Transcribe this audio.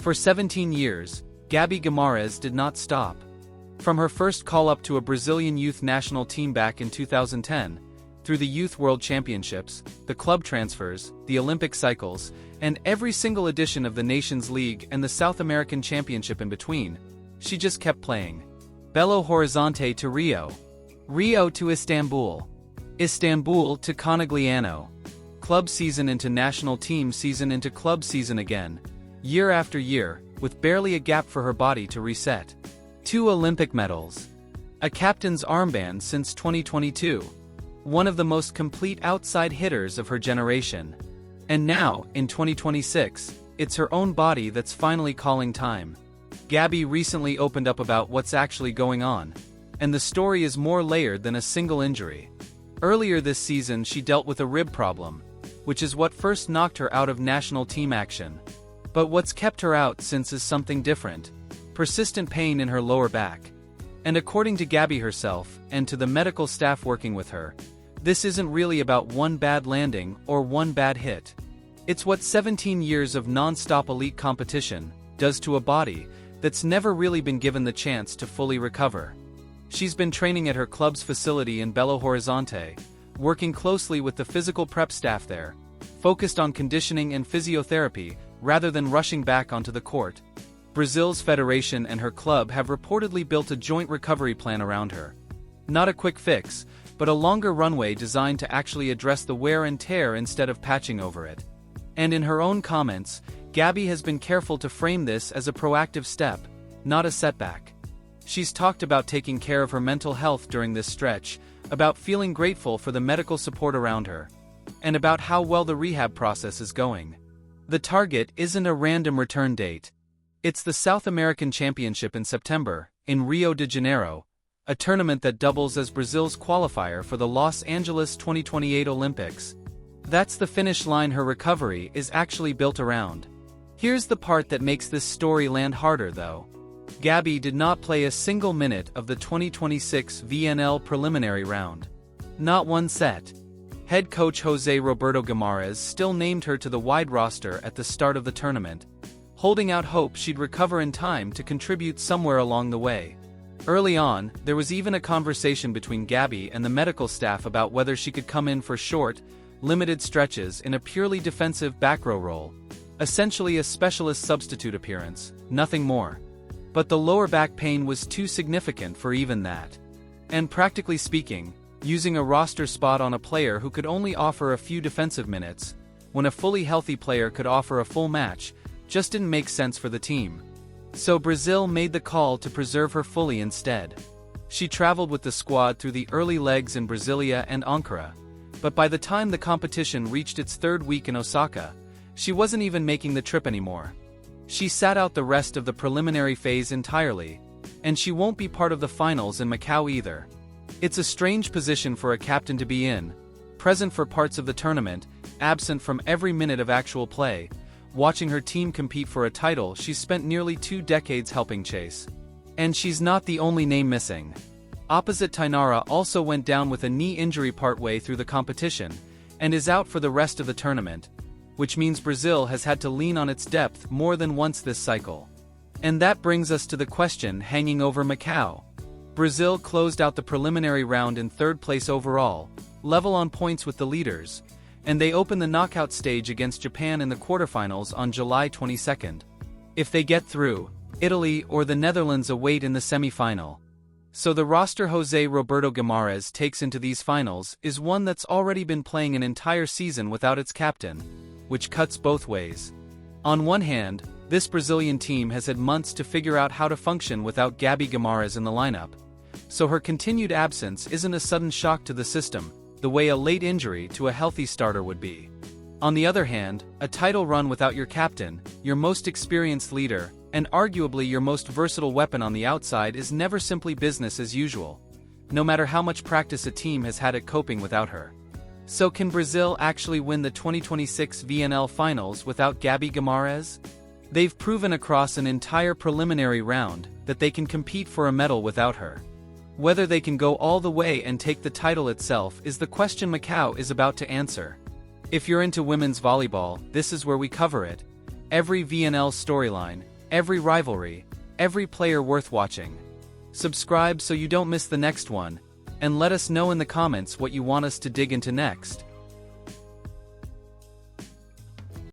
For 17 years, Gabby Gamarz did not stop. From her first call-up to a Brazilian youth national team back in 2010, through the Youth World Championships, the club transfers, the Olympic cycles, and every single edition of the Nations League and the South American Championship in between, she just kept playing. Belo Horizonte to Rio. Rio to Istanbul. Istanbul to Conegliano. Club season into national team season into club season again, year after year, with barely a gap for her body to reset. 2 Olympic medals. A captain's armband since 2022. One of the most complete outside hitters of her generation. And now, in 2026, it's her own body that's finally calling time. Gabby recently opened up about what's actually going on, and the story is more layered than a single injury. Earlier this season she dealt with a rib problem, which is what first knocked her out of national team action. But what's kept her out since is something different. Persistent pain in her lower back. And according to Gabby herself, and to the medical staff working with her, this isn't really about one bad landing or one bad hit. It's what 17 years of non-stop elite competition does to a body that's never really been given the chance to fully recover. She's been training at her club's facility in Belo Horizonte, working closely with the physical prep staff there, focused on conditioning and physiotherapy rather than rushing back onto the court. Brazil's federation and her club have reportedly built a joint recovery plan around her. Not a quick fix, but a longer runway designed to actually address the wear and tear instead of patching over it. And in her own comments, Gabby has been careful to frame this as a proactive step, not a setback. She's talked about taking care of her mental health during this stretch, about feeling grateful for the medical support around her, and about how well the rehab process is going. The target isn't a random return date. It's the South American Championship in September, in Rio de Janeiro, a tournament that doubles as Brazil's qualifier for the Los Angeles 2028 Olympics. That's the finish line her recovery is actually built around. Here's the part that makes this story land harder though. Gabby did not play a single minute of the 2026 VNL preliminary round. Not one set. Head coach José Roberto Guimarães still named her to the wide roster at the start of the tournament, holding out hope she'd recover in time to contribute somewhere along the way. Early on, there was even a conversation between Gabby and the medical staff about whether she could come in for short, limited stretches in a purely defensive back row role, essentially a specialist substitute appearance, nothing more. But the lower back pain was too significant for even that. And practically speaking, using a roster spot on a player who could only offer a few defensive minutes, when a fully healthy player could offer a full match, just didn't make sense for the team. So Brazil made the call to preserve her fully instead. She traveled with the squad through the early legs in Brasilia and Ankara, but by the time the competition reached its 3rd week in Osaka, she wasn't even making the trip anymore. She sat out the rest of the preliminary phase entirely, and she won't be part of the finals in Macau either. It's a strange position for a captain to be in, present for parts of the tournament, absent from every minute of actual play, watching her team compete for a title she's spent nearly 2 decades helping chase. And she's not the only name missing. Opposite Tainara also went down with a knee injury partway through the competition, and is out for the rest of the tournament, which means Brazil has had to lean on its depth more than once this cycle. And that brings us to the question hanging over Macau. Brazil closed out the preliminary round in 3rd place overall, level on points with the leaders, and they open the knockout stage against Japan in the quarterfinals on July 22nd. If they get through, Italy or the Netherlands await in the semi-final. So the roster José Roberto Guimarães takes into these finals is one that's already been playing an entire season without its captain, which cuts both ways. On one hand, this Brazilian team has had months to figure out how to function without Gabby Guimarães in the lineup, so her continued absence isn't a sudden shock to the system, the way a late injury to a healthy starter would be. On the other hand, a title run without your captain, your most experienced leader, and arguably your most versatile weapon on the outside is never simply business as usual, no matter how much practice a team has had at coping without her. So can Brazil actually win the 2026 VNL finals without Gabby Guimarães? They've proven across an entire preliminary round that they can compete for a medal without her. Whether they can go all the way and take the title itself is the question Macau is about to answer. If you're into women's volleyball, this is where we cover it. Every VNL storyline, every rivalry, every player worth watching. Subscribe so you don't miss the next one, and let us know in the comments what you want us to dig into next.